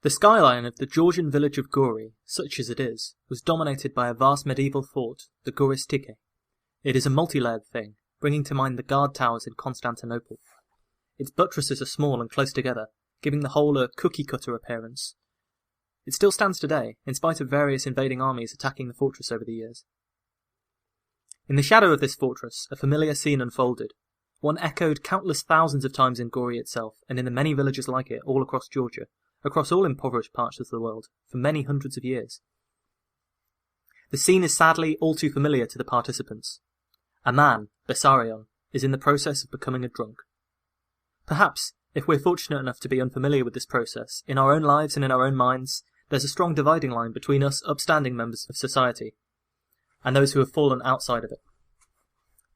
The skyline of the Georgian village of Gori, such as it is, was dominated by a vast medieval fort, the Goristike. It is a multi-layered thing, bringing to mind the guard towers in Constantinople. Its buttresses are small and close together, giving the whole a cookie-cutter appearance. It still stands today, in spite of various invading armies attacking the fortress over the years. In the shadow of this fortress, a familiar scene unfolded, one echoed countless thousands of times in Gori itself, and in the many villages like it all across Georgia, across all impoverished parts of the world, for many hundreds of years. The scene is sadly all too familiar to the participants. A man, Bessarion, is in the process of becoming a drunk. Perhaps, if we're fortunate enough to be unfamiliar with this process, in our own lives and in our own minds, there's a strong dividing line between us upstanding members of society and those who have fallen outside of it.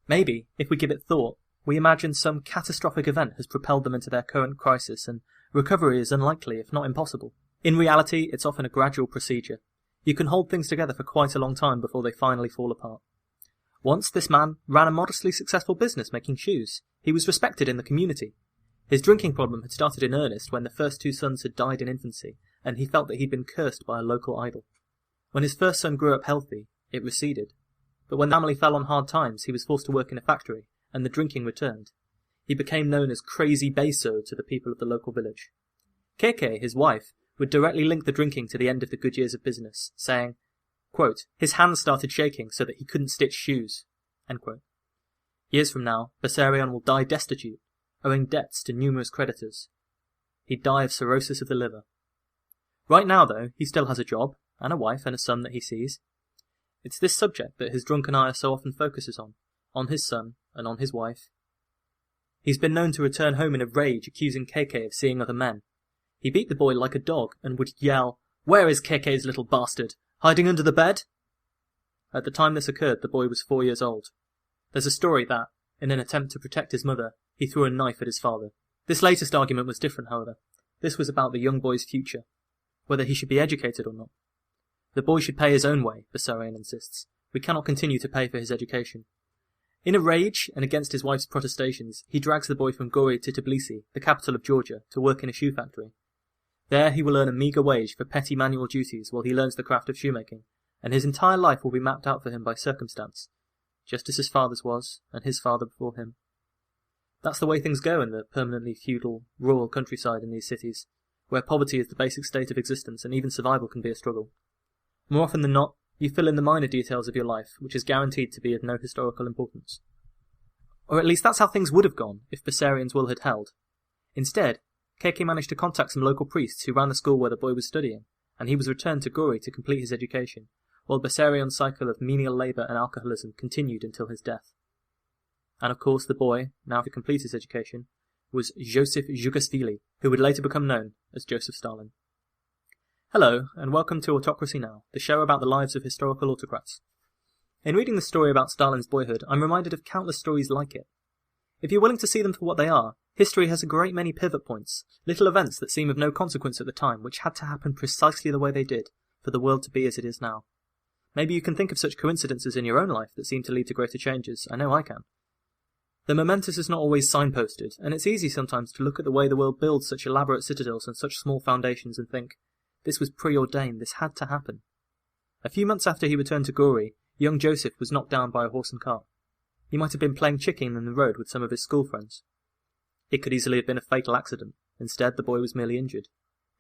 Maybe, if we give it thought, we imagine some catastrophic event has propelled them into their current crisis, and recovery is unlikely, if not impossible. In reality, it's often a gradual procedure. You can hold things together for quite a long time before they finally fall apart. Once this man ran a modestly successful business making shoes. He was respected in the community. His drinking problem had started in earnest when the first two sons had died in infancy, and he felt that he'd been cursed by a local idol. When his first son grew up healthy, it receded. But when the family fell on hard times, he was forced to work in a factory, and the drinking returned. He became known as Crazy Beso to the people of the local village. Keke, his wife, would directly link the drinking to the end of the good years of business, saying, quote, his hands started shaking so that he couldn't stitch shoes. End quote. Years from now, Bessarion will die destitute, owing debts to numerous creditors. He'd die of cirrhosis of the liver. Right now, though, he still has a job, and a wife and a son that he sees. It's this subject that his drunken eye so often focuses on his son and on his wife. He's been known to return home in a rage, accusing Keke of seeing other men. He beat the boy like a dog and would yell, "Where is Keke's little bastard? Hiding under the bed?" At the time this occurred, the boy was 4 years old. There's a story that, in an attempt to protect his mother, he threw a knife at his father. This latest argument was different, however. This was about the young boy's future, whether he should be educated or not. The boy should pay his own way, Bessarion insists. We cannot continue to pay for his education. In a rage, and against his wife's protestations, he drags the boy from Gori to Tbilisi, the capital of Georgia, to work in a shoe factory. There he will earn a meagre wage for petty manual duties while he learns the craft of shoemaking, and his entire life will be mapped out for him by circumstance, just as his father's was, and his father before him. That's the way things go in the permanently feudal, rural countryside in these cities, where poverty is the basic state of existence and even survival can be a struggle. More often than not, you fill in the minor details of your life, which is guaranteed to be of no historical importance. Or at least that's how things would have gone if Bessarion's will had held. Instead, Keke managed to contact some local priests who ran the school where the boy was studying, and he was returned to Gori to complete his education, while Bessarion's cycle of menial labour and alcoholism continued until his death. And of course the boy, now to complete his education, was Joseph Zhugasvili, who would later become known as Joseph Stalin. Hello, and welcome to Autocracy Now, the show about the lives of historical autocrats. In reading the story about Stalin's boyhood, I'm reminded of countless stories like it. If you're willing to see them for what they are, history has a great many pivot points, little events that seem of no consequence at the time, which had to happen precisely the way they did, for the world to be as it is now. Maybe you can think of such coincidences in your own life that seem to lead to greater changes. I know I can. The momentous is not always signposted, and it's easy sometimes to look at the way the world builds such elaborate citadels and such small foundations and think, this was preordained, this had to happen. A few months after he returned to Gori, young Joseph was knocked down by a horse and cart. He might have been playing chicken in the road with some of his school friends. It could easily have been a fatal accident. Instead, the boy was merely injured.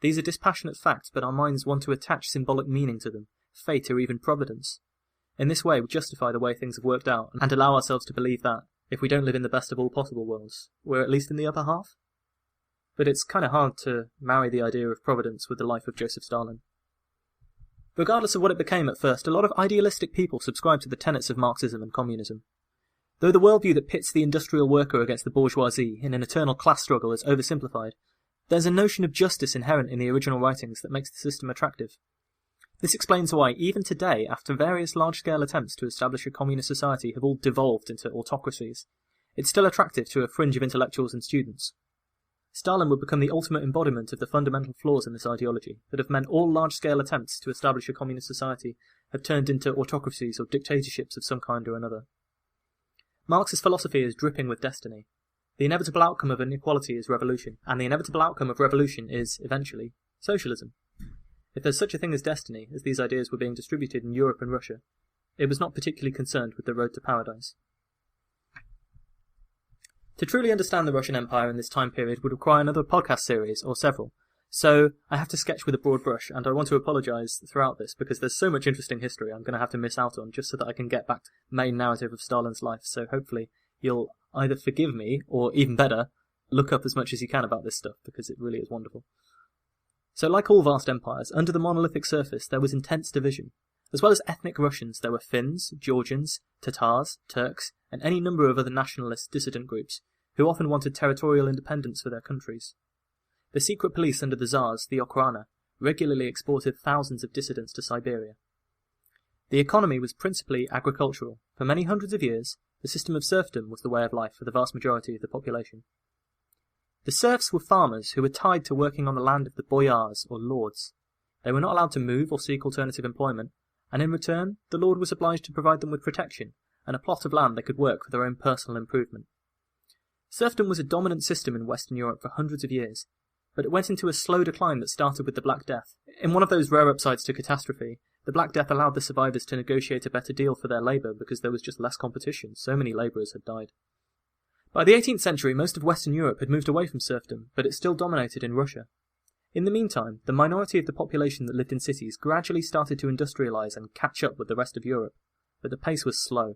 These are dispassionate facts, but our minds want to attach symbolic meaning to them, fate or even providence. In this way, we justify the way things have worked out, and allow ourselves to believe that, if we don't live in the best of all possible worlds, we're at least in the upper half. But it's kind of hard to marry the idea of providence with the life of Joseph Stalin. Regardless of what it became at first, a lot of idealistic people subscribe to the tenets of Marxism and communism. Though the worldview that pits the industrial worker against the bourgeoisie in an eternal class struggle is oversimplified, there's a notion of justice inherent in the original writings that makes the system attractive. This explains why, even today, after various large-scale attempts to establish a communist society have all devolved into autocracies, it's still attractive to a fringe of intellectuals and students. Stalin would become the ultimate embodiment of the fundamental flaws in this ideology that have meant all large-scale attempts to establish a communist society have turned into autocracies or dictatorships of some kind or another. Marx's philosophy is dripping with destiny. The inevitable outcome of inequality is revolution, and the inevitable outcome of revolution is, eventually, Socialism. If there's such a thing as destiny, as these ideas were being distributed in Europe and Russia, it was not particularly concerned with the road to paradise. To truly understand the Russian Empire in this time period would require another podcast series, or several, so I have to sketch with a broad brush, and I want to apologise throughout this because there's so much interesting history I'm going to have to miss out on just so that I can get back to the main narrative of Stalin's life, so hopefully you'll either forgive me, or even better, look up as much as you can about this stuff, because it really is wonderful. So like all vast empires, under the monolithic surface there was intense division. As well as ethnic Russians, there were Finns, Georgians, Tatars, Turks, and any number of other nationalist dissident groups, who often wanted territorial independence for their countries. The secret police under the Tsars, the Okhrana, regularly exported thousands of dissidents to Siberia. The economy was principally agricultural. For many hundreds of years, the system of serfdom was the way of life for the vast majority of the population. The serfs were farmers who were tied to working on the land of the boyars, or lords. They were not allowed to move or seek alternative employment, and in return, the lord was obliged to provide them with protection and a plot of land they could work for their own personal improvement. Serfdom was a dominant system in Western Europe for hundreds of years, but it went into a slow decline that started with the Black Death. In one of those rare upsides to catastrophe, the Black Death allowed the survivors to negotiate a better deal for their labour because there was just less competition. So many labourers had died. By the 18th century, most of Western Europe had moved away from serfdom, but it still dominated in Russia. In the meantime, the minority of the population that lived in cities gradually started to industrialise and catch up with the rest of Europe, but the pace was slow.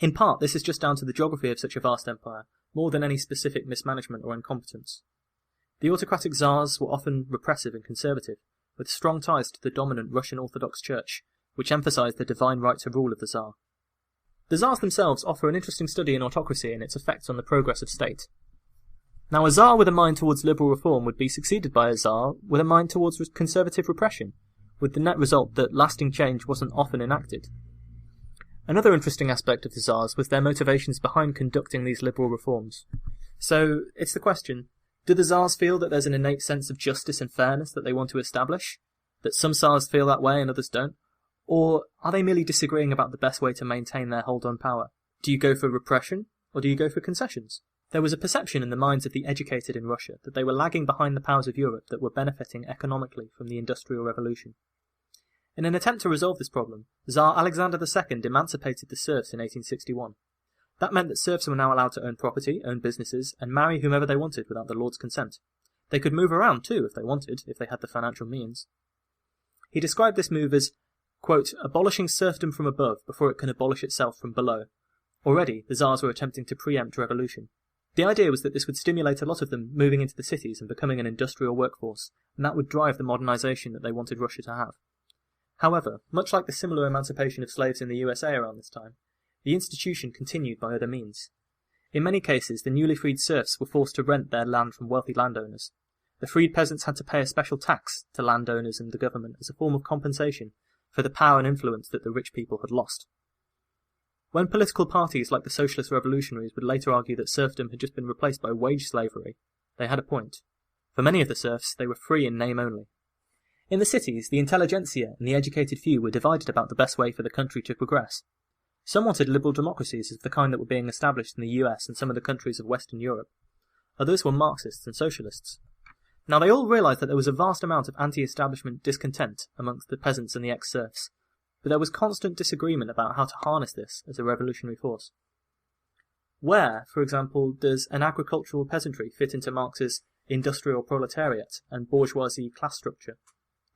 In part, this is just down to the geography of such a vast empire, more than any specific mismanagement or incompetence. The autocratic Tsars were often repressive and conservative, with strong ties to the dominant Russian Orthodox Church, which emphasised the divine right to rule of the Tsar. The Tsars themselves offer an interesting study in autocracy and its effects on the progress of state. Now, a Tsar with a mind towards liberal reform would be succeeded by a Tsar with a mind towards conservative repression, with the net result that lasting change wasn't often enacted. Another interesting aspect of the Tsars was their motivations behind conducting these liberal reforms. So, it's the question, do the Tsars feel that there's an innate sense of justice and fairness that they want to establish? That some Tsars feel that way and others don't? Or are they merely disagreeing about the best way to maintain their hold on power? Do you go for repression, or do you go for concessions? There was a perception in the minds of the educated in Russia that they were lagging behind the powers of Europe that were benefiting economically from the Industrial Revolution. In an attempt to resolve this problem, Tsar Alexander II emancipated the serfs in 1861. That meant that serfs were now allowed to own property, own businesses, and marry whomever they wanted without the lord's consent. They could move around too if they wanted, if they had the financial means. He described this move as, quote, abolishing serfdom from above before it can abolish itself from below. Already, the Tsars were attempting to preempt revolution. The idea was that this would stimulate a lot of them moving into the cities and becoming an industrial workforce, and that would drive the modernisation that they wanted Russia to have. However, much like the similar emancipation of slaves in the USA around this time, the institution continued by other means. In many cases, the newly freed serfs were forced to rent their land from wealthy landowners. The freed peasants had to pay a special tax to landowners and the government as a form of compensation for the power and influence that the rich people had lost. When political parties like the Socialist Revolutionaries would later argue that serfdom had just been replaced by wage slavery, they had a point. For many of the serfs, they were free in name only. In the cities, the intelligentsia and the educated few were divided about the best way for the country to progress. Some wanted liberal democracies of the kind that were being established in the US and some of the countries of Western Europe. Others were Marxists and socialists. Now, they all realised that there was a vast amount of anti-establishment discontent amongst the peasants and the ex-serfs, but there was constant disagreement about how to harness this as a revolutionary force. Where, for example, does an agricultural peasantry fit into Marx's industrial proletariat and bourgeoisie class structure?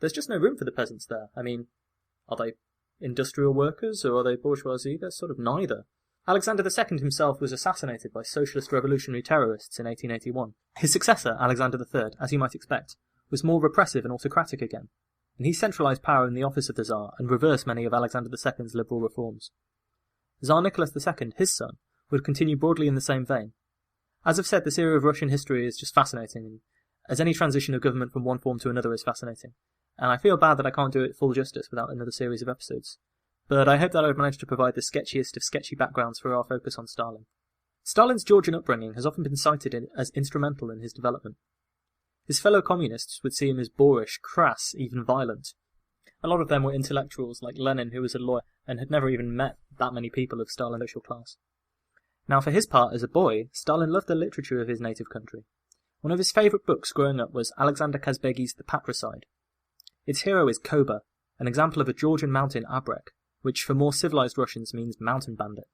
There's just no room for the peasants there. I mean, are they industrial workers or are they bourgeoisie? They're sort of neither. Alexander II himself was assassinated by socialist revolutionary terrorists in 1881. His successor, Alexander III, as you might expect, was more repressive and autocratic again, and he centralised power in the office of the Tsar and reversed many of Alexander II's liberal reforms. Tsar Nicholas II, his son, would continue broadly in the same vein. As I've said, this era of Russian history is just fascinating, as any transition of government from one form to another is fascinating, and I feel bad that I can't do it full justice without another series of episodes. But I hope that I've managed to provide the sketchiest of sketchy backgrounds for our focus on Stalin. Stalin's Georgian upbringing has often been cited as instrumental in his development. His fellow communists would see him as boorish, crass, even violent. A lot of them were intellectuals like Lenin, who was a lawyer and had never even met that many people of Stalin's social class. Now, for his part, as a boy, Stalin loved the literature of his native country. One of his favourite books growing up was Alexander Kazbegi's The Patricide. Its hero is Koba, an example of a Georgian mountain abrek, which for more civilized Russians means mountain bandit.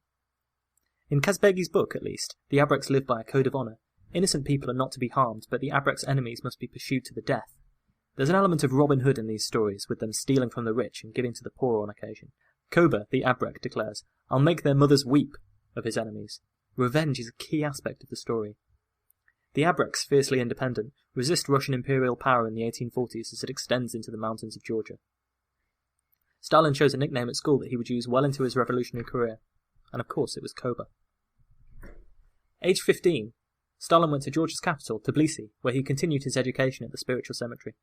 In Kazbegi's book, at least, the abreks live by a code of honour. Innocent people are not to be harmed, but the abreks' enemies must be pursued to the death. There's an element of Robin Hood in these stories, with them stealing from the rich and giving to the poor on occasion. Koba, the abrek, declares, "I'll make their mothers weep," of his enemies. Revenge is a key aspect of the story. The abreks, fiercely independent, resist Russian imperial power in the 1840s as it extends into the mountains of Georgia. Stalin chose a nickname at school that he would use well into his revolutionary career, and of course it was Koba. Aged 15, Stalin went to Georgia's capital, Tbilisi, where he continued his education at the spiritual cemetery.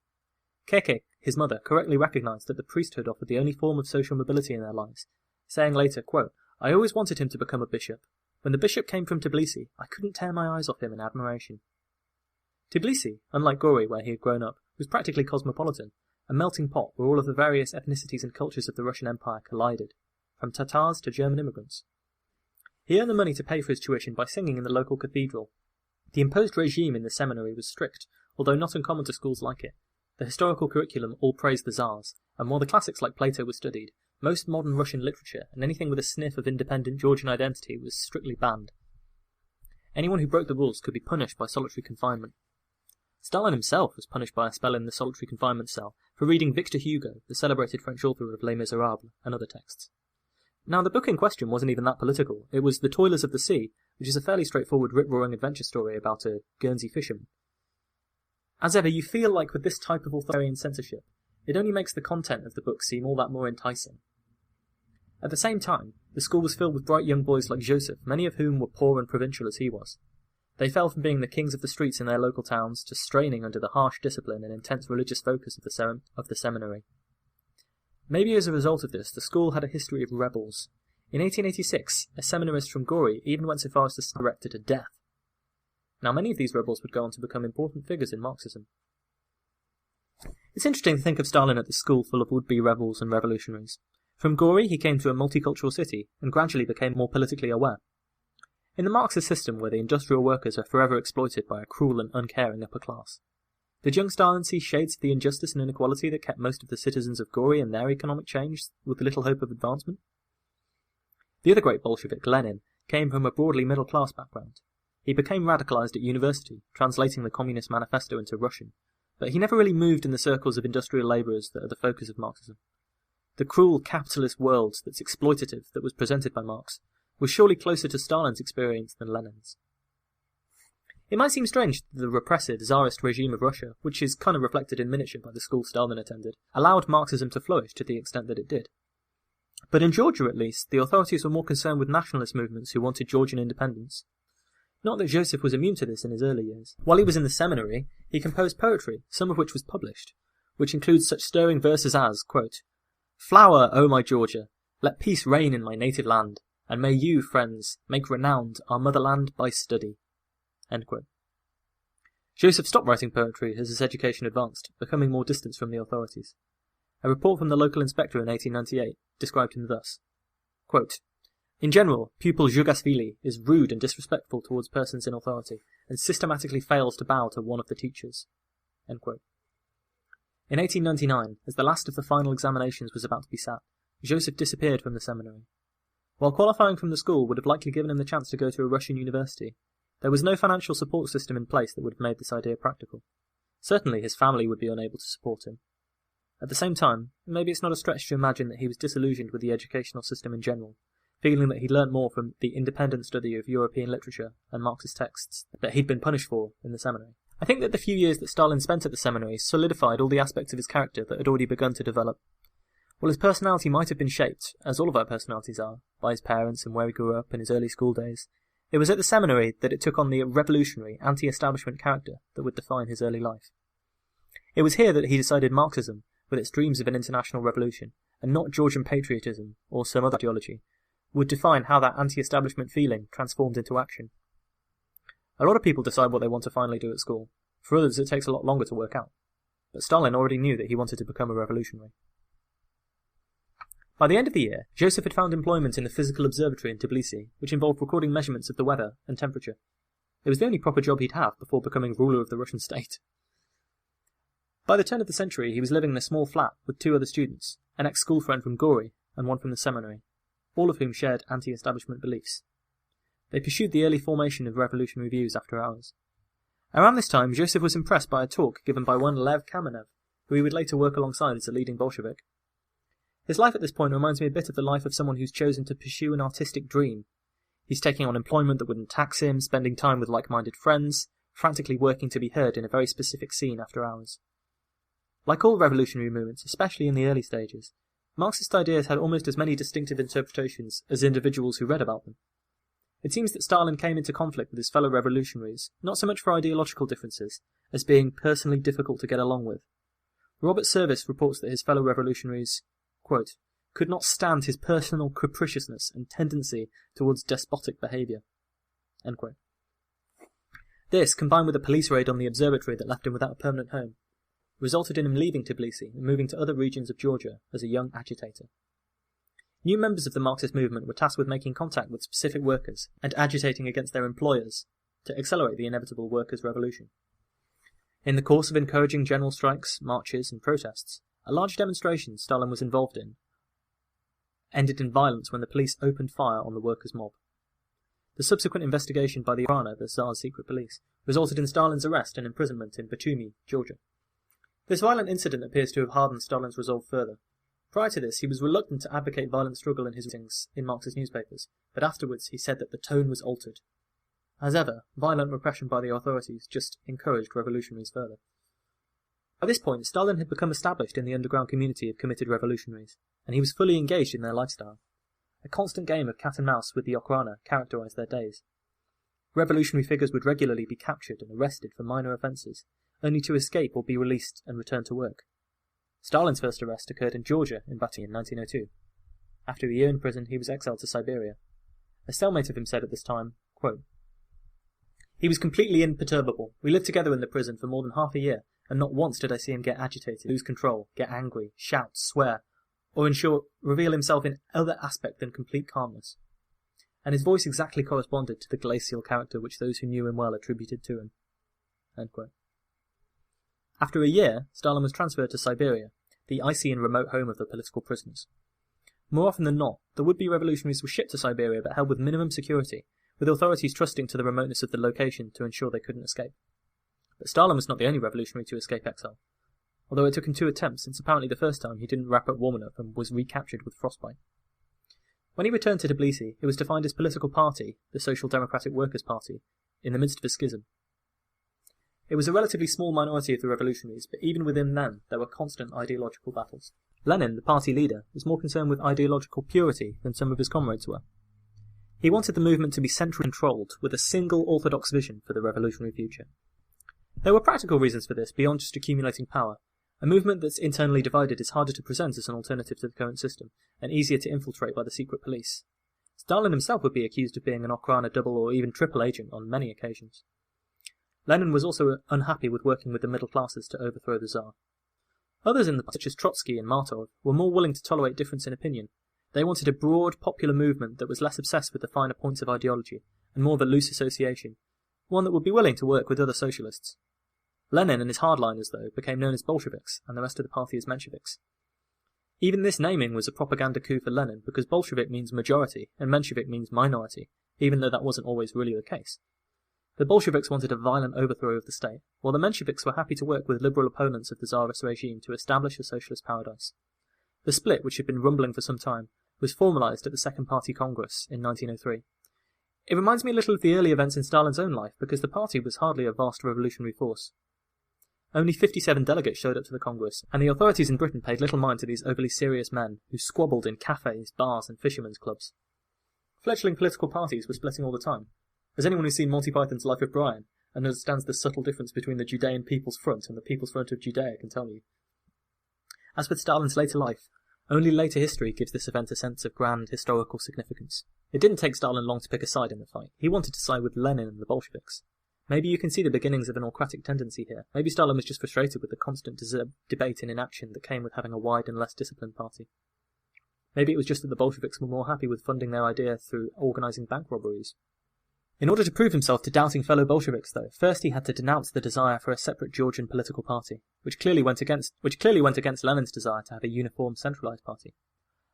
Keke, his mother, correctly recognised that the priesthood offered the only form of social mobility in their lives, saying later, quote, "I always wanted him to become a bishop. When the bishop came from Tbilisi, I couldn't tear my eyes off him in admiration." Tbilisi, unlike Gori where he had grown up, was practically cosmopolitan, a melting pot where all of the various ethnicities and cultures of the Russian Empire collided, from Tatars to German immigrants. He earned the money to pay for his tuition by singing in the local cathedral. The imposed regime in the seminary was strict, although not uncommon to schools like it. The historical curriculum all praised the Tsars, and while the classics like Plato were studied, most modern Russian literature and anything with a sniff of independent Georgian identity was strictly banned. Anyone who broke the rules could be punished by solitary confinement. Stalin himself was punished by a spell in the solitary confinement cell for reading Victor Hugo, the celebrated French author of Les Miserables and other texts. Now, the book in question wasn't even that political. It was The Toilers of the Sea, which is a fairly straightforward rip-roaring adventure story about a Guernsey fisherman. As ever, you feel like with this type of authoritarian censorship, it only makes the content of the book seem all that more enticing. At the same time, the school was filled with bright young boys like Joseph, many of whom were poor and provincial as he was. They fell from being the kings of the streets in their local towns to straining under the harsh discipline and intense religious focus of the seminary. Maybe as a result of this, the school had a history of rebels. In 1886, a seminarist from Gori even went so far as to sentence a rector to death. Now, many of these rebels would go on to become important figures in Marxism. It's interesting to think of Stalin at this school full of would-be rebels and revolutionaries. From Gori, he came to a multicultural city and gradually became more politically aware. In the Marxist system where the industrial workers are forever exploited by a cruel and uncaring upper class, did young Stalin see shades of the injustice and inequality that kept most of the citizens of Gori and their economic change with little hope of advancement? The other great Bolshevik, Lenin, came from a broadly middle-class background. He became radicalized at university, translating the Communist Manifesto into Russian, but he never really moved in the circles of industrial labourers that are the focus of Marxism. The cruel capitalist world that's exploitative that was presented by Marx was surely closer to Stalin's experience than Lenin's. It might seem strange that the repressive, czarist regime of Russia, which is kind of reflected in miniature by the school Stalin attended, allowed Marxism to flourish to the extent that it did. But in Georgia, at least, the authorities were more concerned with nationalist movements who wanted Georgian independence. Not that Joseph was immune to this in his early years. While he was in the seminary, he composed poetry, some of which was published, which includes such stirring verses as, quote, "Flower, O my Georgia, let peace reign in my native land, and may you, friends, make renowned our motherland by study." End quote. Joseph stopped writing poetry as his education advanced, becoming more distant from the authorities. A report from the local inspector in 1898 described him thus, quote, "In general, pupil Zhugasvili is rude and disrespectful towards persons in authority, and systematically fails to bow to one of the teachers." End quote. In 1899, as the last of the final examinations was about to be sat, Joseph disappeared from the seminary. While qualifying from the school would have likely given him the chance to go to a Russian university, there was no financial support system in place that would have made this idea practical. Certainly his family would be unable to support him. At the same time, maybe it's not a stretch to imagine that he was disillusioned with the educational system in general, feeling that he'd learnt more from the independent study of European literature and Marxist texts that he'd been punished for in the seminary. I think that the few years that Stalin spent at the seminary solidified all the aspects of his character that had already begun to develop. While his personality might have been shaped, as all of our personalities are, by his parents and where he grew up in his early school days, it was at the seminary that it took on the revolutionary, anti-establishment character that would define his early life. It was here that he decided Marxism, with its dreams of an international revolution, and not Georgian patriotism or some other ideology, would define how that anti-establishment feeling transformed into action. A lot of people decide what they want to finally do at school. For others, it takes a lot longer to work out. But Stalin already knew that he wanted to become a revolutionary. By the end of the year, Joseph had found employment in the physical observatory in Tbilisi, which involved recording measurements of the weather and temperature. It was the only proper job he'd have before becoming ruler of the Russian state. By the turn of the century, he was living in a small flat with 2 other students, an ex-school friend from Gori and one from the seminary, all of whom shared anti-establishment beliefs. They pursued the early formation of revolutionary views after hours. Around this time, Joseph was impressed by a talk given by one Lev Kamenev, who he would later work alongside as a leading Bolshevik. His life at this point reminds me a bit of the life of someone who's chosen to pursue an artistic dream. He's taking on employment that wouldn't tax him, spending time with like-minded friends, frantically working to be heard in a very specific scene after hours. Like all revolutionary movements, especially in the early stages, Marxist ideas had almost as many distinctive interpretations as individuals who read about them. It seems that Stalin came into conflict with his fellow revolutionaries, not so much for ideological differences, as being personally difficult to get along with. Robert Service reports that his fellow revolutionaries, quote, could not stand his personal capriciousness and tendency towards despotic behaviour. End quote. This, combined with a police raid on the observatory that left him without a permanent home, resulted in him leaving Tbilisi and moving to other regions of Georgia as a young agitator. New members of the Marxist movement were tasked with making contact with specific workers and agitating against their employers to accelerate the inevitable workers' revolution. In the course of encouraging general strikes, marches, and protests, a large demonstration Stalin was involved in ended in violence when the police opened fire on the workers' mob. The subsequent investigation by the Okhrana, the Tsar's secret police, resulted in Stalin's arrest and imprisonment in Batumi, Georgia. This violent incident appears to have hardened Stalin's resolve further. Prior to this, he was reluctant to advocate violent struggle in his writings in Marxist newspapers, but afterwards he said that the tone was altered. As ever, violent repression by the authorities just encouraged revolutionaries further. By this point, Stalin had become established in the underground community of committed revolutionaries, and he was fully engaged in their lifestyle. A constant game of cat and mouse with the Okhrana characterized their days. Revolutionary figures would regularly be captured and arrested for minor offences, only to escape or be released and return to work. Stalin's first arrest occurred in Georgia in Batumi in 1902. After a year in prison, he was exiled to Siberia. A cellmate of him said at this time, quote, "He was completely imperturbable. We lived together in the prison for more than half a year, and not once did I see him get agitated, lose control, get angry, shout, swear, or in short, reveal himself in other aspect than complete calmness. And his voice exactly corresponded to the glacial character which those who knew him well attributed to him." End quote. After a year, Stalin was transferred to Siberia, the icy and remote home of the political prisoners. More often than not, the would-be revolutionaries were shipped to Siberia but held with minimum security, with authorities trusting to the remoteness of the location to ensure they couldn't escape. But Stalin was not the only revolutionary to escape exile, although it took him 2 attempts, since apparently the first time he didn't wrap up warm enough and was recaptured with frostbite. When he returned to Tbilisi, it was to find his political party, the Social Democratic Workers' Party, in the midst of a schism. It was a relatively small minority of the revolutionaries, but even within them there were constant ideological battles. Lenin, the party leader, was more concerned with ideological purity than some of his comrades were. He wanted the movement to be centrally controlled, with a single orthodox vision for the revolutionary future. There were practical reasons for this beyond just accumulating power. A movement that's internally divided is harder to present as an alternative to the current system, and easier to infiltrate by the secret police. Stalin himself would be accused of being an Okhrana double or even triple agent on many occasions. Lenin was also unhappy with working with the middle classes to overthrow the Tsar. Others in the party, such as Trotsky and Martov, were more willing to tolerate difference in opinion. They wanted a broad, popular movement that was less obsessed with the finer points of ideology, and more of a loose association, one that would be willing to work with other socialists. Lenin and his hardliners, though, became known as Bolsheviks, and the rest of the party as Mensheviks. Even this naming was a propaganda coup for Lenin, because Bolshevik means majority, and Menshevik means minority, even though that wasn't always really the case. The Bolsheviks wanted a violent overthrow of the state, while the Mensheviks were happy to work with liberal opponents of the Tsarist regime to establish a socialist paradise. The split, which had been rumbling for some time, was formalised at the Second Party Congress in 1903. It reminds me a little of the early events in Stalin's own life, because the party was hardly a vast revolutionary force. Only 57 delegates showed up to the Congress, and the authorities in Britain paid little mind to these overly serious men who squabbled in cafes, bars, and fishermen's clubs. Fledgling political parties were splitting all the time. As anyone who's seen Monty Python's Life of Brian and understands the subtle difference between the Judean People's Front and the People's Front of Judea can tell you. As with Stalin's later life, only later history gives this event a sense of grand historical significance. It didn't take Stalin long to pick a side in the fight. He wanted to side with Lenin and the Bolsheviks. Maybe you can see the beginnings of an autocratic tendency here. Maybe Stalin was just frustrated with the constant debate and inaction that came with having a wide and less disciplined party. Maybe it was just that the Bolsheviks were more happy with funding their idea through organising bank robberies. In order to prove himself to doubting fellow Bolsheviks, though, first he had to denounce the desire for a separate Georgian political party, which clearly went against Lenin's desire to have a uniform, centralized party.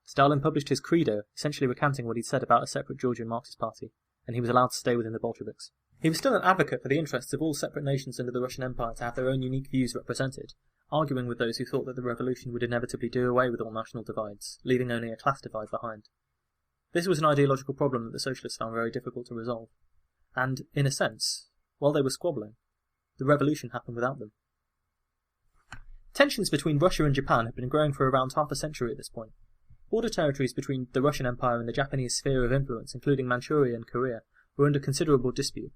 Stalin published his credo, essentially recanting what he'd said about a separate Georgian Marxist party, and he was allowed to stay within the Bolsheviks. He was still an advocate for the interests of all separate nations under the Russian Empire to have their own unique views represented, arguing with those who thought that the revolution would inevitably do away with all national divides, leaving only a class divide behind. This was an ideological problem that the socialists found very difficult to resolve. And, in a sense, while they were squabbling, the revolution happened without them. Tensions between Russia and Japan had been growing for around half a century at this point. Border territories between the Russian Empire and the Japanese sphere of influence, including Manchuria and Korea, were under considerable dispute.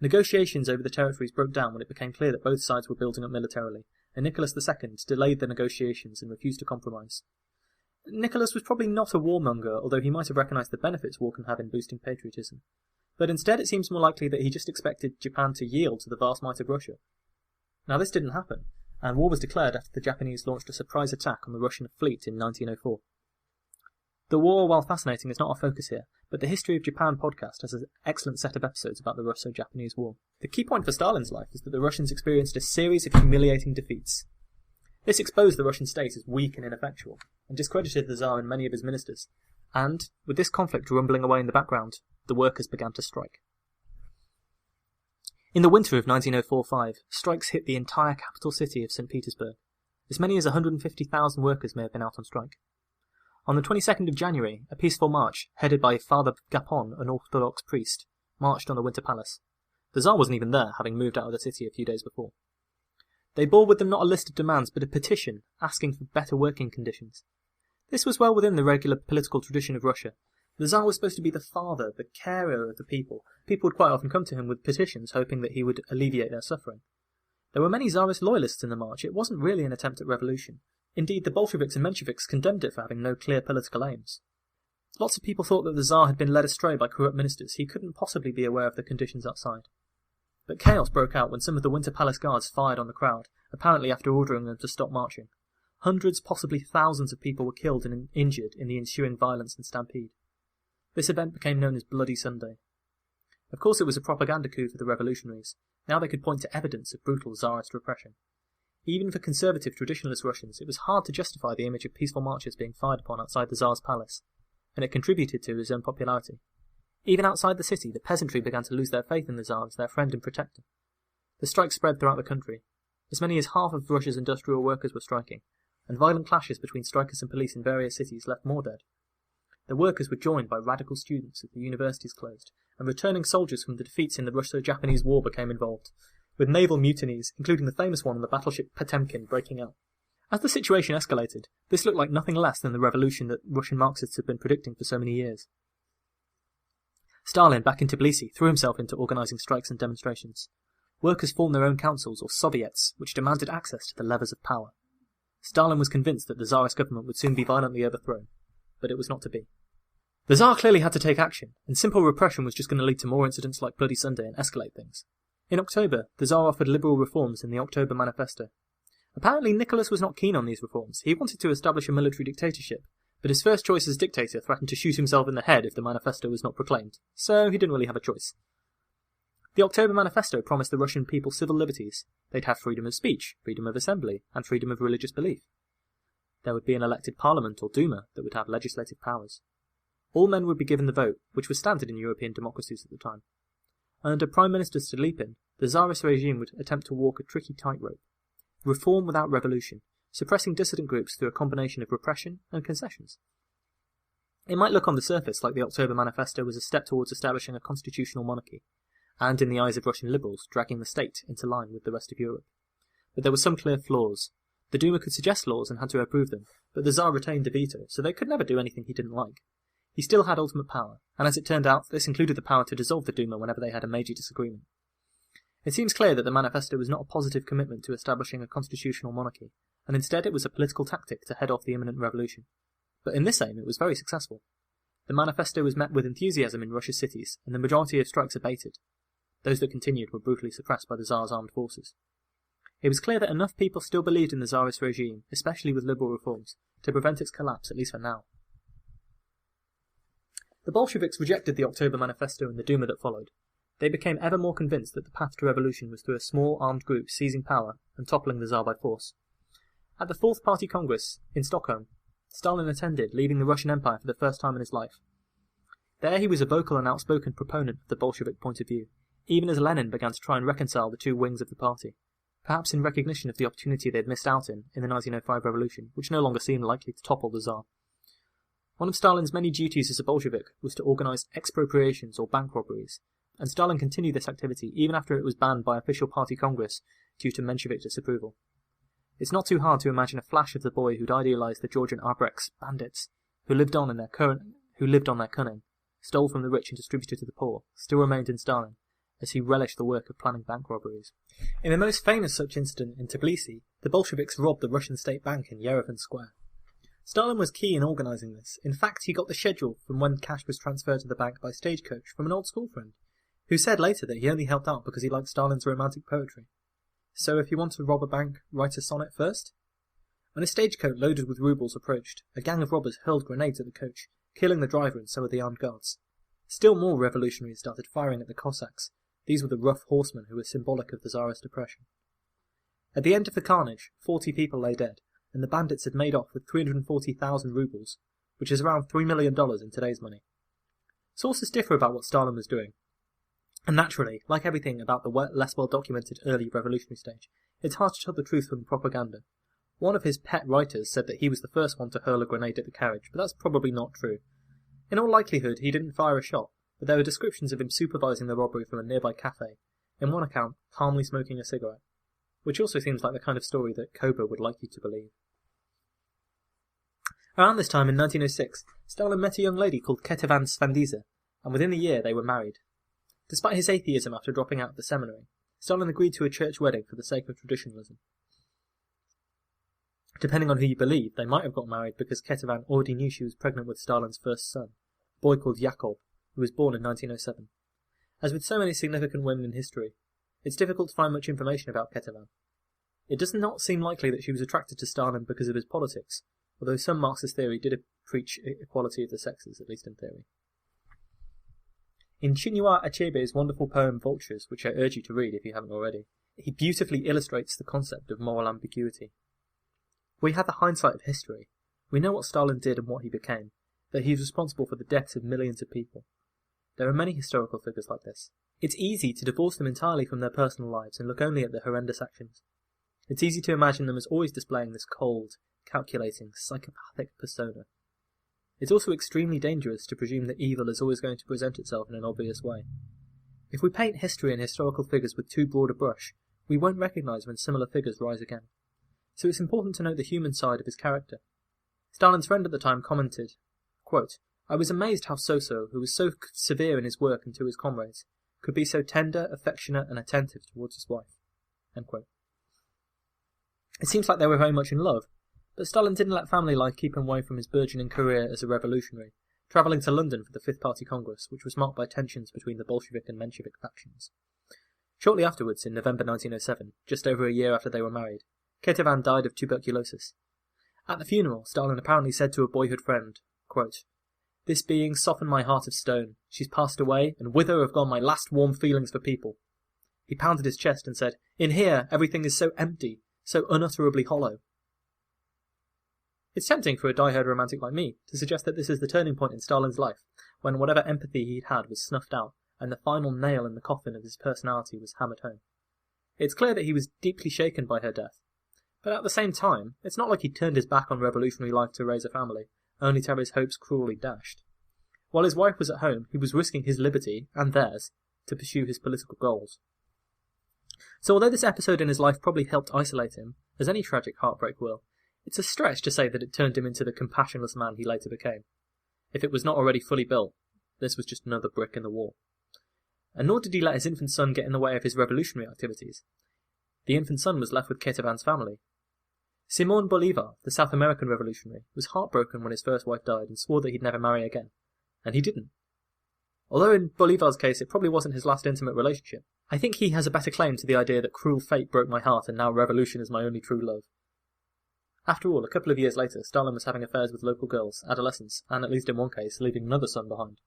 Negotiations over the territories broke down when it became clear that both sides were building up militarily, and Nicholas II delayed the negotiations and refused to compromise. Nicholas was probably not a warmonger, although he might have recognised the benefits war can have in boosting patriotism. But instead it seems more likely that he just expected Japan to yield to the vast might of Russia. Now this didn't happen, and war was declared after the Japanese launched a surprise attack on the Russian fleet in 1904. The war, while fascinating, is not our focus here, but the History of Japan podcast has an excellent set of episodes about the Russo-Japanese War. The key point for Stalin's life is that the Russians experienced a series of humiliating defeats. This exposed the Russian state as weak and ineffectual, and discredited the Tsar and many of his ministers. And, with this conflict rumbling away in the background, the workers began to strike. In the winter of 1904-05, strikes hit the entire capital city of St. Petersburg. As many as 150,000 workers may have been out on strike. On the 22nd of January, a peaceful march, headed by Father Gapon, an Orthodox priest, marched on the Winter Palace. The Tsar wasn't even there, having moved out of the city a few days before. They bore with them not a list of demands, but a petition asking for better working conditions. This was well within the regular political tradition of Russia. The Tsar was supposed to be the father, the carer of the people. People would quite often come to him with petitions, hoping that he would alleviate their suffering. There were many Tsarist loyalists in the march. It wasn't really an attempt at revolution. Indeed, the Bolsheviks and Mensheviks condemned it for having no clear political aims. Lots of people thought that the Tsar had been led astray by corrupt ministers. He couldn't possibly be aware of the conditions outside. But chaos broke out when some of the Winter Palace guards fired on the crowd, apparently after ordering them to stop marching. Hundreds, possibly thousands of people were killed and injured in the ensuing violence and stampede. This event became known as Bloody Sunday. Of course it was a propaganda coup for the revolutionaries. Now they could point to evidence of brutal Tsarist repression. Even for conservative traditionalist Russians, it was hard to justify the image of peaceful marchers being fired upon outside the Tsar's palace, and it contributed to his unpopularity. Even outside the city, the peasantry began to lose their faith in the Tsar as their friend and protector. The strike spread throughout the country. As many as half of Russia's industrial workers were striking, and violent clashes between strikers and police in various cities left more dead. The workers were joined by radical students as the universities closed, and returning soldiers from the defeats in the Russo-Japanese War became involved, with naval mutinies, including the famous one on the battleship Potemkin, breaking out. As the situation escalated, this looked like nothing less than the revolution that Russian Marxists had been predicting for so many years. Stalin, back in Tbilisi, threw himself into organising strikes and demonstrations. Workers formed their own councils, or Soviets, which demanded access to the levers of power. Stalin was convinced that the Tsarist government would soon be violently overthrown, but it was not to be. The Tsar clearly had to take action, and simple repression was just going to lead to more incidents like Bloody Sunday and escalate things. In October, the Tsar offered liberal reforms in the October Manifesto. Apparently Nicholas was not keen on these reforms. He wanted to establish a military dictatorship, but his first choice as dictator threatened to shoot himself in the head if the manifesto was not proclaimed, so he didn't really have a choice. The October Manifesto promised the Russian people civil liberties. They'd have freedom of speech, freedom of assembly, and freedom of religious belief. There would be an elected parliament or Duma that would have legislative powers. All men would be given the vote, which was standard in European democracies at the time. Under Prime Minister Stolypin, the Tsarist regime would attempt to walk a tricky tightrope. Reform without revolution, suppressing dissident groups through a combination of repression and concessions. It might look on the surface like the October Manifesto was a step towards establishing a constitutional monarchy, and in the eyes of Russian liberals, dragging the state into line with the rest of Europe. But there were some clear flaws. The Duma could suggest laws and had to approve them, but the Tsar retained the veto, so they could never do anything he didn't like. He still had ultimate power, and as it turned out, this included the power to dissolve the Duma whenever they had a major disagreement. It seems clear that the manifesto was not a positive commitment to establishing a constitutional monarchy, and instead it was a political tactic to head off the imminent revolution. But in this aim it was very successful. The manifesto was met with enthusiasm in Russia's cities, and the majority of strikes abated. Those that continued were brutally suppressed by the Tsar's armed forces. It was clear that enough people still believed in the Tsarist regime, especially with liberal reforms, to prevent its collapse, at least for now. The Bolsheviks rejected the October Manifesto and the Duma that followed. They became ever more convinced that the path to revolution was through a small armed group seizing power and toppling the Tsar by force. At the Fourth Party Congress in Stockholm, Stalin attended, leaving the Russian Empire for the first time in his life. There he was a vocal and outspoken proponent of the Bolshevik point of view, even as Lenin began to try and reconcile the two wings of the party, perhaps in recognition of the opportunity they had missed out in the 1905 revolution, which no longer seemed likely to topple the Tsar. One of Stalin's many duties as a Bolshevik was to organise expropriations or bank robberies, and Stalin continued this activity even after it was banned by official party congress due to Menshevik disapproval. It's not too hard to imagine a flash of the boy who'd idealised the Georgian Arbrechts bandits, who lived on their cunning, stole from the rich and distributed to the poor, still remained in Stalin, as he relished the work of planning bank robberies. In the most famous such incident in Tbilisi, the Bolsheviks robbed the Russian State Bank in Yerevan Square. Stalin was key in organising this. In fact, he got the schedule from when cash was transferred to the bank by stagecoach from an old school friend, who said later that he only helped out because he liked Stalin's romantic poetry. So if you want to rob a bank, write a sonnet first? When a stagecoach loaded with rubles approached, a gang of robbers hurled grenades at the coach, killing the driver and some of the armed guards. Still more revolutionaries started firing at the Cossacks. These were the rough horsemen who were symbolic of the Tsarist oppression. At the end of the carnage, 40 people lay dead, and the bandits had made off with 340,000 rubles, which is around $3 million in today's money. Sources differ about what Stalin was doing. And naturally, like everything about the less well-documented early revolutionary stage, it's hard to tell the truth from the propaganda. One of his pet writers said that he was the first one to hurl a grenade at the carriage, but that's probably not true. In all likelihood, he didn't fire a shot, but there are descriptions of him supervising the robbery from a nearby cafe, in one account, calmly smoking a cigarette, which also seems like the kind of story that Koba would like you to believe. Around this time in 1906, Stalin met a young lady called Ketevan Svandiza, and within a year they were married. Despite his atheism after dropping out of the seminary, Stalin agreed to a church wedding for the sake of traditionalism. Depending on who you believe, they might have got married because Ketevan already knew she was pregnant with Stalin's first son, a boy called Yakov, who was born in 1907. As with so many significant women in history, it's difficult to find much information about Ketevan. It does not seem likely that she was attracted to Stalin because of his politics, although some Marxist theory did preach equality of the sexes, at least in theory. In Chinua Achebe's wonderful poem Vultures, which I urge you to read if you haven't already, he beautifully illustrates the concept of moral ambiguity. We have the hindsight of history. We know what Stalin did and what he became, that he was responsible for the deaths of millions of people. There are many historical figures like this. It's easy to divorce them entirely from their personal lives and look only at their horrendous actions. It's easy to imagine them as always displaying this cold, calculating, psychopathic persona. It's also extremely dangerous to presume that evil is always going to present itself in an obvious way. If we paint history and historical figures with too broad a brush, we won't recognise when similar figures rise again. So it's important to note the human side of his character. Stalin's friend at the time commented, quote, "I was amazed how Soso, who was so severe in his work and to his comrades, could be so tender, affectionate and attentive towards his wife." End quote. It seems like they were very much in love, but Stalin didn't let family life keep him away from his burgeoning career as a revolutionary, travelling to London for the Fifth Party Congress, which was marked by tensions between the Bolshevik and Menshevik factions. Shortly afterwards, in November 1907, just over a year after they were married, Ketevan died of tuberculosis. At the funeral, Stalin apparently said to a boyhood friend, quote, "This being softened my heart of stone. She's passed away, and with her have gone my last warm feelings for people." He pounded his chest and said, "In here, everything is so empty, so unutterably hollow." It's tempting for a die-hard romantic like me to suggest that this is the turning point in Stalin's life, when whatever empathy he'd had was snuffed out, and the final nail in the coffin of his personality was hammered home. It's clear that he was deeply shaken by her death, but at the same time, it's not like he turned his back on revolutionary life to raise a family, only to have his hopes cruelly dashed. While his wife was at home, he was risking his liberty, and theirs, to pursue his political goals. So although this episode in his life probably helped isolate him, as any tragic heartbreak will, it's a stretch to say that it turned him into the compassionless man he later became. If it was not already fully built, this was just another brick in the wall. And nor did he let his infant son get in the way of his revolutionary activities. The infant son was left with Ketevan's family. Simón Bolívar, the South American revolutionary, was heartbroken when his first wife died and swore that he'd never marry again. And he didn't. Although in Bolívar's case it probably wasn't his last intimate relationship, I think he has a better claim to the idea that cruel fate broke my heart and now revolution is my only true love. After all, a couple of years later, Stalin was having affairs with local girls, adolescents, and at least in one case, leaving another son behind.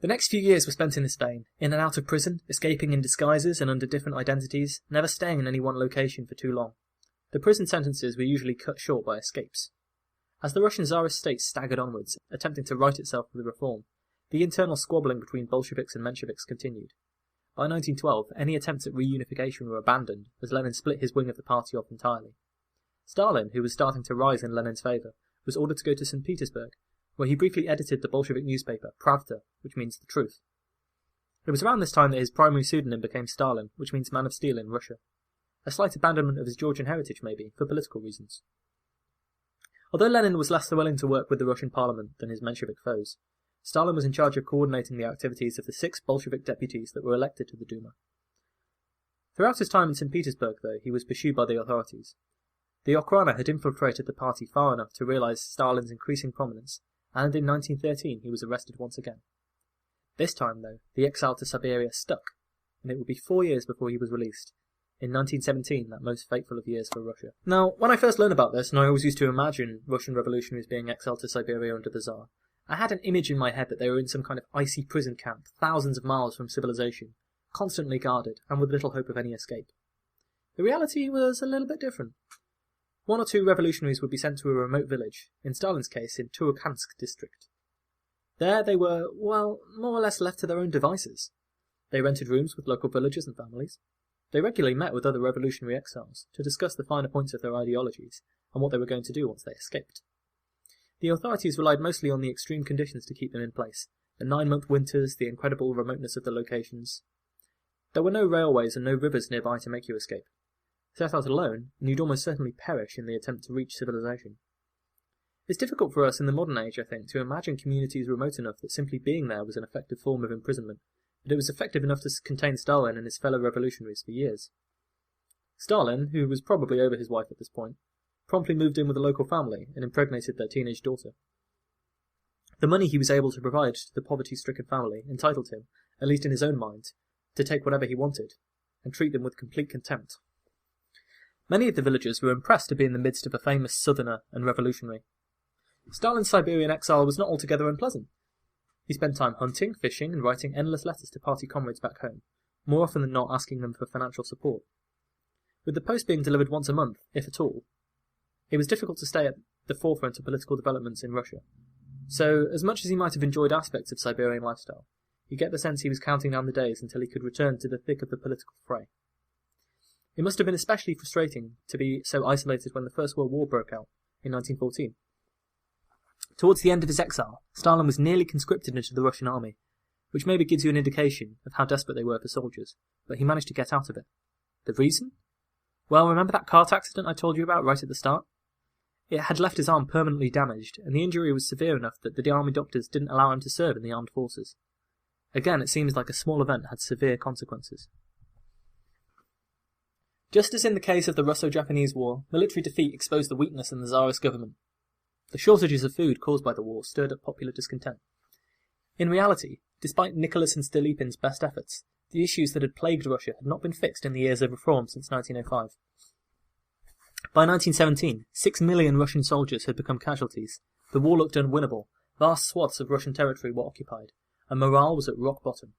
The next few years were spent in this vein, in and out of prison, escaping in disguises and under different identities, never staying in any one location for too long. The prison sentences were usually cut short by escapes. As the Russian Tsarist state staggered onwards, attempting to right itself with reform, the internal squabbling between Bolsheviks and Mensheviks continued. By 1912, any attempts at reunification were abandoned, as Lenin split his wing of the party off entirely. Stalin, who was starting to rise in Lenin's favour, was ordered to go to St. Petersburg, where he briefly edited the Bolshevik newspaper, Pravda, which means the truth. It was around this time that his primary pseudonym became Stalin, which means man of steel in Russia. A slight abandonment of his Georgian heritage, maybe, for political reasons. Although Lenin was less willing to work with the Russian parliament than his Menshevik foes, Stalin was in charge of coordinating the activities of the 6 Bolshevik deputies that were elected to the Duma. Throughout his time in St. Petersburg, though, he was pursued by the authorities. The Okhrana had infiltrated the party far enough to realise Stalin's increasing prominence, and in 1913 he was arrested once again. This time, though, the exile to Siberia stuck, and it would be 4 years before he was released, in 1917, that most fateful of years for Russia. Now, when I first learned about this, and I always used to imagine Russian revolutionaries being exiled to Siberia under the Tsar, I had an image in my head that they were in some kind of icy prison camp, thousands of miles from civilization, constantly guarded, and with little hope of any escape. The reality was a little bit different. 1 or 2 revolutionaries would be sent to a remote village, in Stalin's case in Turkhansk district. There they were, well, more or less left to their own devices. They rented rooms with local villagers and families. They regularly met with other revolutionary exiles to discuss the finer points of their ideologies and what they were going to do once they escaped. The authorities relied mostly on the extreme conditions to keep them in place, the 9-month winters, the incredible remoteness of the locations. There were no railways and no rivers nearby to make you escape. Set out alone, and you'd almost certainly perish in the attempt to reach civilization. It's difficult for us in the modern age, I think, to imagine communities remote enough that simply being there was an effective form of imprisonment, but it was effective enough to contain Stalin and his fellow revolutionaries for years. Stalin, who was probably over his wife at this point, promptly moved in with a local family and impregnated their teenage daughter. The money he was able to provide to the poverty-stricken family entitled him, at least in his own mind, to take whatever he wanted, and treat them with complete contempt. Many of the villagers were impressed to be in the midst of a famous southerner and revolutionary. Stalin's Siberian exile was not altogether unpleasant. He spent time hunting, fishing, and writing endless letters to party comrades back home, more often than not asking them for financial support. With the post being delivered once a month, if at all, it was difficult to stay at the forefront of political developments in Russia. So, as much as he might have enjoyed aspects of Siberian lifestyle, you get the sense he was counting down the days until he could return to the thick of the political fray. It must have been especially frustrating to be so isolated when the First World War broke out in 1914. Towards the end of his exile, Stalin was nearly conscripted into the Russian army, which maybe gives you an indication of how desperate they were for soldiers, but he managed to get out of it. The reason? Well, remember that cart accident I told you about right at the start? It had left his arm permanently damaged, and the injury was severe enough that the army doctors didn't allow him to serve in the armed forces. Again, it seems like a small event had severe consequences. Just as in the case of the Russo-Japanese War, military defeat exposed the weakness in the Tsarist government. The shortages of food caused by the war stirred up popular discontent. In reality, despite Nicholas and Stolypin's best efforts, the issues that had plagued Russia had not been fixed in the years of reform since 1905. By 1917, 6 million Russian soldiers had become casualties, the war looked unwinnable, vast swaths of Russian territory were occupied, and morale was at rock bottom.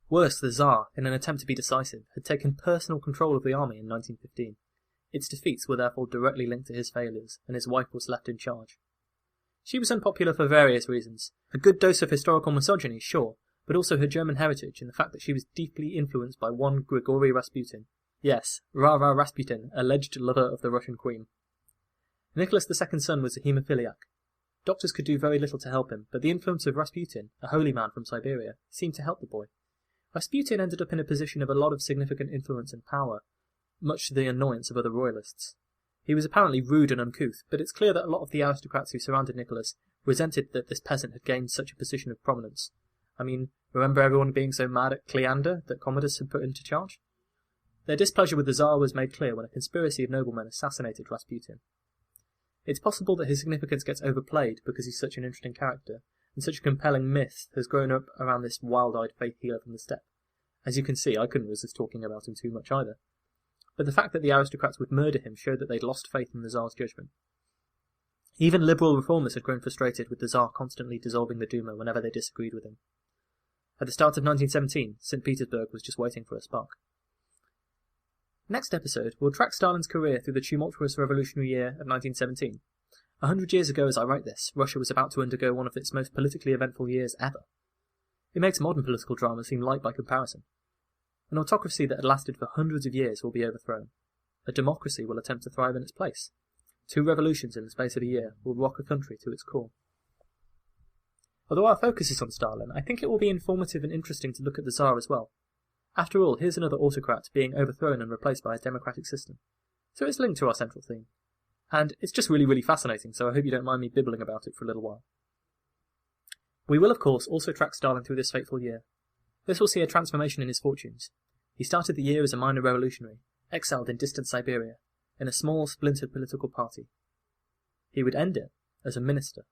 Worse, the Tsar, in an attempt to be decisive, had taken personal control of the army in 1915. Its defeats were therefore directly linked to his failures, and his wife was left in charge. She was unpopular for various reasons. A good dose of historical misogyny, sure, but also her German heritage and the fact that she was deeply influenced by one Grigory Rasputin. Yes, Rara Rasputin, alleged lover of the Russian queen. Nicholas II's son was a haemophiliac. Doctors could do very little to help him, but the influence of Rasputin, a holy man from Siberia, seemed to help the boy. Rasputin ended up in a position of a lot of significant influence and power, much to the annoyance of other royalists. He was apparently rude and uncouth, but it's clear that a lot of the aristocrats who surrounded Nicholas resented that this peasant had gained such a position of prominence. I mean, remember everyone being so mad at Cleander that Commodus had put into charge? Their displeasure with the Tsar was made clear when a conspiracy of noblemen assassinated Rasputin. It's possible that his significance gets overplayed because he's such an interesting character, and such a compelling myth has grown up around this wild-eyed faith healer from the steppe. As you can see, I couldn't resist talking about him too much either. But the fact that the aristocrats would murder him showed that they'd lost faith in the Tsar's judgment. Even liberal reformers had grown frustrated with the Tsar constantly dissolving the Duma whenever they disagreed with him. At the start of 1917, St. Petersburg was just waiting for a spark. Next episode, we'll track Stalin's career through the tumultuous revolutionary year of 1917. 100 years ago as I write this, Russia was about to undergo one of its most politically eventful years ever. It makes modern political drama seem light by comparison. An autocracy that had lasted for hundreds of years will be overthrown. A democracy will attempt to thrive in its place. 2 revolutions in the space of a year will rock a country to its core. Although our focus is on Stalin, I think it will be informative and interesting to look at the Tsar as well. After all, here's another autocrat being overthrown and replaced by a democratic system. So it's linked to our central theme. And it's just really fascinating, so I hope you don't mind me bibbling about it for a little while. We will, of course, also track Stalin through this fateful year. This will see a transformation in his fortunes. He started the year as a minor revolutionary, exiled in distant Siberia, in a small, splintered political party. He would end it as a minister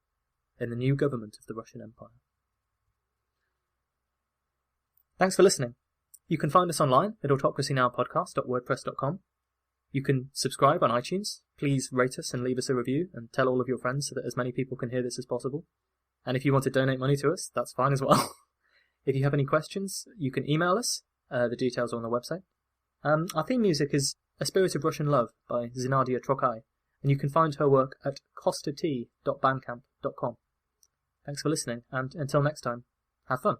in the new government of the Russian Empire. Thanks for listening. You can find us online at autocracynowpodcast.wordpress.com. You can subscribe on iTunes. Please rate us and leave us a review and tell all of your friends so that as many people can hear this as possible. And if you want to donate money to us, that's fine as well. If you have any questions, you can email us. The details are on the website. Our theme music is A Spirit of Russian Love by Zinadia Trokai, and you can find her work at costa.bandcamp.com. Thanks for listening, and until next time, have fun.